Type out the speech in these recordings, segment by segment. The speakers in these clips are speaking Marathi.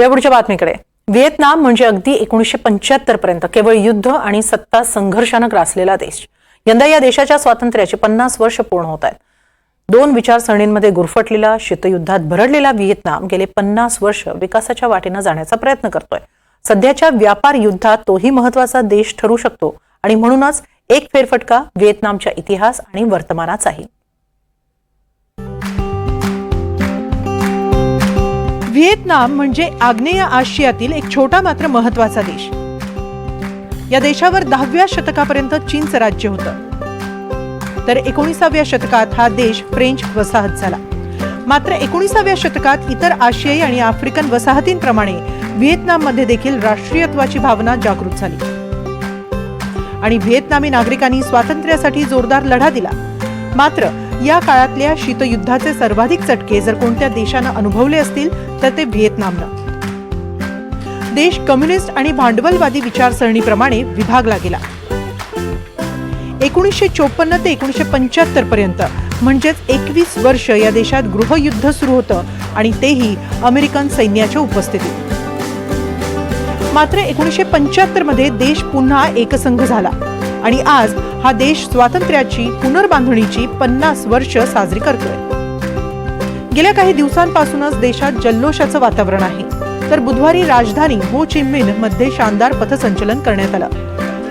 पुढच्या बातमीकडे. व्हिएतनाम म्हणजे अगदी 1975 पर्यंत केवळ युद्ध आणि सत्ता संघर्षाने ग्रासलेला देश. यंदा या देशाच्या स्वातंत्र्याची 50 वर्ष पूर्ण होत आहेत. दोन विचारसरणींमध्ये गुरफटलेला, शीतयुद्धात भरडलेला व्हिएतनाम गेले 50 वर्ष विकासाच्या वाटेने जाण्याचा प्रयत्न करतोय. सध्याच्या व्यापार युद्धात तोही महत्त्वाचा देश ठरू शकतो आणि म्हणूनच एक फेरफटका व्हिएतनामच्या इतिहास आणि वर्तमानाचाही. व्हिएतनाम म्हणजे आग्नेय आशियातील एक छोटा मात्र महत्त्वाचा देश. या देशावर 10व्या शतकापर्यंत चीनचं राज्य होतं. तर 19व्या शतकात हा देश फ्रेंच वसाहत झाला. मात्र 19व्या शतकात इतर आशियाई आणि आफ्रिकन वसाहतींप्रमाणे व्हिएतनाममध्ये देखील राष्ट्रीयत्वाची भावना जागृत झाली आणि व्हिएतनामी नागरिकांनी स्वातंत्र्यासाठी जोरदार लढा दिला. मात्र या काळातल्या शीतयुद्धाचे सर्वाधिक चटके जर कोणत्या देशानं अनुभवले असतील तर ते व्हिएतनामनं. देश कम्युनिस्ट आणि भांडवलवादी विचारसरणीप्रमाणे विभागला गेला. 1954 ते 1975 पर्यंत म्हणजेच 21 वर्ष या देशात गृहयुद्ध सुरू होतं आणि तेही अमेरिकन सैन्याच्या उपस्थितीत. मात्र 1975 मध्ये देश पुन्हा एकसंघ झाला आणि आज हा देश स्वातंत्र्याची पुनर्बांधणीची 50 वर्ष साजरी करतोय. गेल्या काही दिवसांपासूनच देशात जल्लोषाचं वातावरण आहे. तर बुधवारी राजधानी हो ची मिन्ह मध्ये शानदार पथसंचलन करण्यात आलं.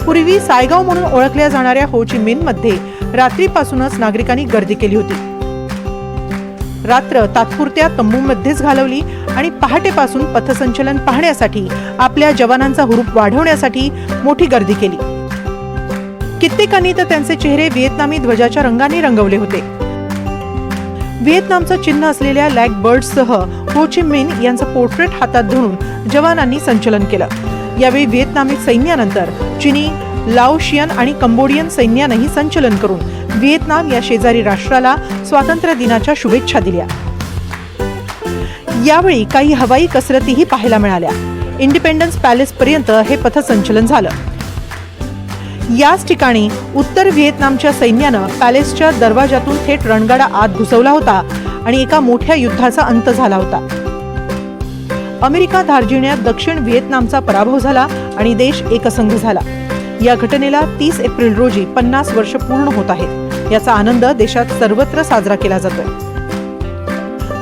पूर्वी सायगाव म्हणून ओळखल्या जाणाऱ्या हो ची मिन्ह मध्ये रात्रीपासूनच नागरिकांनी गर्दी केली होती. रात्र तात्पुरत्या तंबूमध्येच घालवली आणि पहाटेपासून पथसंचलन पाहण्यासाठी आपल्या जवानांचा हुरूप वाढवण्यासाठी मोठी गर्दी केली. कित्येकांनी तर त्यांचे चेहरे व्हिएतनामी ध्वजाच्या रंगाने रंगवले होते. व्हिएतनामचं चिन्ह असलेल्या लॅग बर्ड्ससह हो ची मिन्ह यांचं पोर्ट्रेट हातात धरून जवानांनी संचलन केलं. यावेळी व्हिएतनामी सैन्यानंतर चिनी, लाओशियन आणि कंबोडियन सैन्यानंही संचलन करून व्हिएतनाम या शेजारी राष्ट्राला स्वातंत्र्य दिनाच्या शुभेच्छा दिल्या. यावेळी काही हवाई कसरतीही पाहायला मिळाल्या. इंडिपेंडन्स पॅलेस पर्यंत हे पथसंचलन झालं. याच ठिकाणी उत्तर व्हिएतनामच्या सैन्यानं पॅलेसच्या दरवाजातून थेट रणगाडा आत घुसवला होता आणि एका मोठ्या युद्धाचा अंत झाला होता. अमेरिका दार्जिण्यात दक्षिण व्हिएतनामचा पराभव झाला आणि देश एकसंघ झाला. या घटनेला 30 एप्रिल रोजी 50 वर्ष पूर्ण होत आहेत. याचा आनंद देशात सर्वत्र साजरा केला जातोय.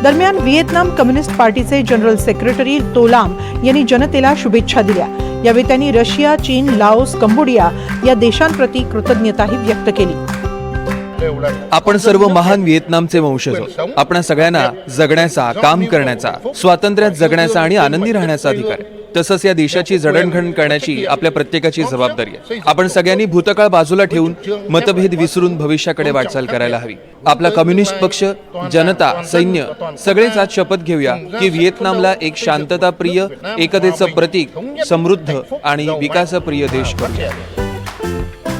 दरम्यान व्हिएतनाम कम्युनिस्ट पार्टीचे जनरल सेक्रेटरी तो लाम यांनी जनतेला शुभेच्छा दिल्या. यावेळी त्यांनी रशिया, चीन, लाओस, कंबोडिया या देशांप्रती कृतज्ञताही व्यक्त केली. आपण सर्व महान व्हिएतनामचे वंशज आहोत. आपणा सगळ्यांना जगण्याचा, काम करण्याचा, स्वातंत्र्यात जगण्याचा आणि आनंदी राहण्याचा अधिकार आहे. तसंच या देशाची जडणघडण करण्याची आपल्या प्रत्येकाची जबाबदारी आहे. आपण सगळ्यांनी भूतकाळ बाजूला ठेवून मतभेद विसरून भविष्याकडे वाटचाल करायला हवी. आपला कम्युनिस्ट पक्ष, जनता, सैन्य सगळेच आज शपथ घेऊया की व्हिएतनामला एक शांतताप्रिय, एकतेचं प्रतीक, समृद्ध आणि विकासप्रिय देश करूया.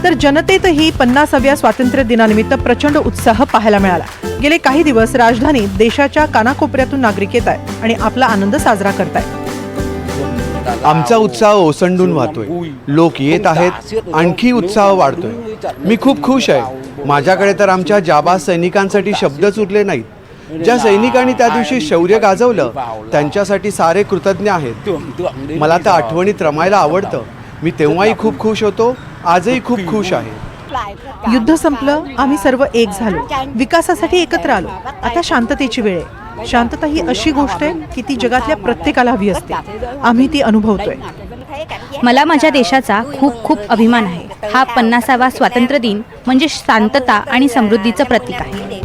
तर जनतेतही 50व्या स्वातंत्र्य दिनानिमित्त प्रचंड उत्साह पाहायला मिळाला. गेले काही दिवस राजधानीत देशाच्या कानाकोपऱ्यातून नागरिक येत आहेत आणि आपला आनंद साजरा करतायत. आमचा उत्साह ओसंडून वाहतोय. लोक येत आहेत, आणखी उत्साह वाढतोय. मी खूप खुश आहे. माझ्याकडे तर आमच्या जाबाज सैनिकांसाठी शब्दच उरले नाहीत. ज्या सैनिकांनी त्या दिवशी शौर्य गाजवलं त्यांच्यासाठी सारे कृतज्ञ आहेत. मला तर आठवणीत रमायला आवडतं. मी तेव्हाही खूप खुश होतो, आजही खूप खुश आहे. युद्ध संपलं, आम्ही सर्व एक झालो, विकासासाठी एकत्र आलो. आता शांततेची वेळ आहे. शांतता ही अशी गोष्ट आहे की ती जगातल्या प्रत्येकाला हवी असते. आम्ही ती अनुभवतोय. मला माझ्या देशाचा खूप खूप अभिमान आहे. हा 50वा स्वातंत्र्य दिन म्हणजे शांतता आणि समृद्धीचं प्रतीक आहे.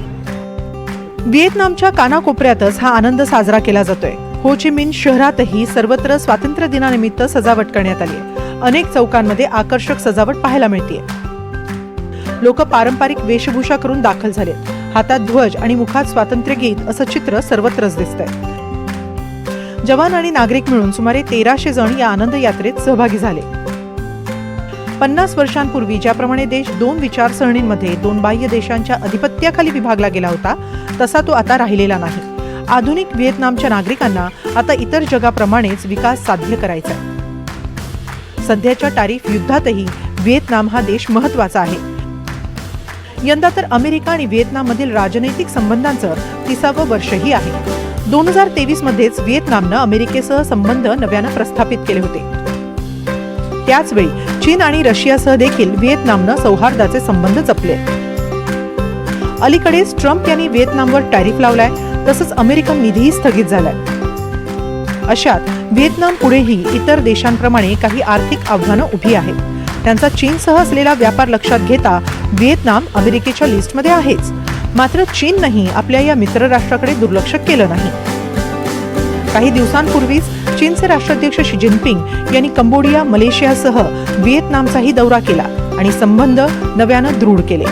व्हिएतनामच्या कानाकोपऱ्यातच हा आनंद साजरा केला जातोय. हो ची मिन्ह शहरातही सर्वत्र स्वातंत्र्य दिनानिमित्त सजावट करण्यात आली आहे. अनेक चौकांमध्ये आकर्षक सजावट पाहायला मिळते. लोक पारंपरिक वेशभूषा करून दाखल झाले. हातात ध्वज आणि मुखात स्वातंत्र्य गीत असं चित्र सर्वत्रच दिसतंय. जवान आणि नागरिक मिळून सुमारे 1300 जण या आनंद यात्रेत सहभागी झाले. 50 वर्षांपूर्वी ज्याप्रमाणे देश दोन विचारसरणींमध्ये, दोन बाह्य देशांच्या अधिपत्याखाली विभागला गेला होता तसा तो आता राहिलेला नाही. आधुनिक व्हिएतनामच्या नागरिकांना आता इतर जगाप्रमाणेच विकास साध्य करायचा आहे. सध्याच्या टारिफ युद्धातही व्हिएतनाम हा देश महत्त्वाचा आहे. यंदा तर अमेरिका आणि व्हिएतनाममधील राजनैतिक संबंधांचं 30वं वर्षही आहे. 2023 मध्येच व्हिएतनामनं अमेरिकेसह संबंध नव्यानं प्रस्थापित केले होते. त्याचवेळी चीन आणि रशियासह देखील व्हिएतनामनं सौहार्दाचे संबंध जपले. अलीकडेच ट्रम्प यांनी व्हिएतनामवर टॅरिफ लावलाय, तसंच अमेरिकन निधीही स्थगित झालाय. अशात व्हिएतनाम पुढेही इतर देशांप्रमाणे काही आर्थिक आव्हानं उभी आहेत. त्यांचा चीनसह असलेला व्यापार लक्षात घेता व्हिएतनाम अमेरिकेच्या लिस्टमध्ये आहेच. मात्र चीननंही आपल्या या मित्र राष्ट्राकडे दुर्लक्ष केलं नाही. काही दिवसांपूर्वीच चीनचे राष्ट्राध्यक्ष शी जिनपिंग यांनी कंबोडिया, मलेशियासह व्हिएतनामचाही दौरा केला आणि संबंध नव्यानं दृढ केले.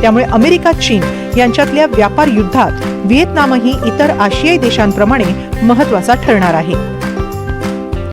त्यामुळे अमेरिका चीन यांच्यातल्या व्यापार युद्धात व्हिएतनामही इतर आशियाई देशांप्रमाणे महत्त्वाचा ठरणार आहे.